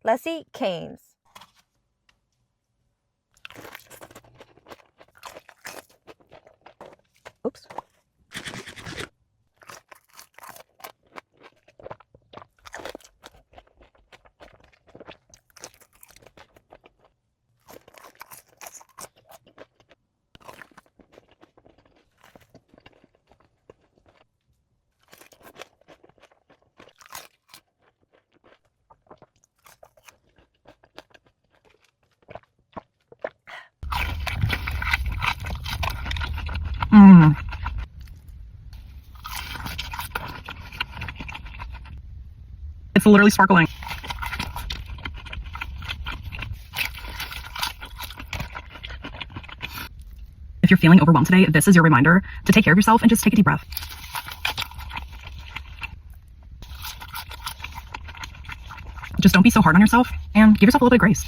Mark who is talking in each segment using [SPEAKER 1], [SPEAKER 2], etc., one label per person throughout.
[SPEAKER 1] Let's eat Cane's. Oops.
[SPEAKER 2] Mmm. It's literally sparkling. If you're feeling overwhelmed today, this is your reminder to take care of yourself and just take a deep breath. Just don't be so hard on yourself and give yourself a little bit of grace.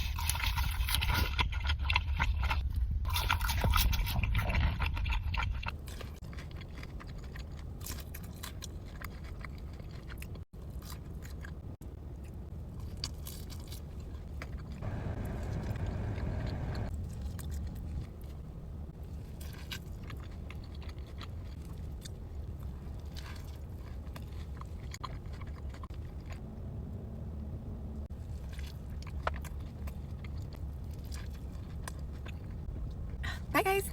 [SPEAKER 3] Bye guys.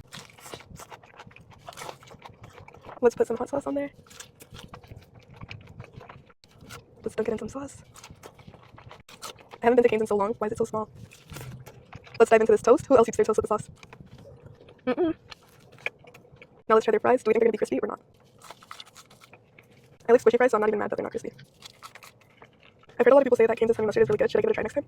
[SPEAKER 3] Let's put some hot sauce on there. Let's dunk it in some sauce. I haven't been to Cane's in so long. Why is it so small? Let's dive into this toast. Who else eats their toast with the sauce? Now let's try their fries. Do we think they're gonna be crispy or not? I like squishy fries, so I'm not even mad that they're not crispy. I've heard a lot of people say that Cane's honey mustard is really good. Should I give it a try next time?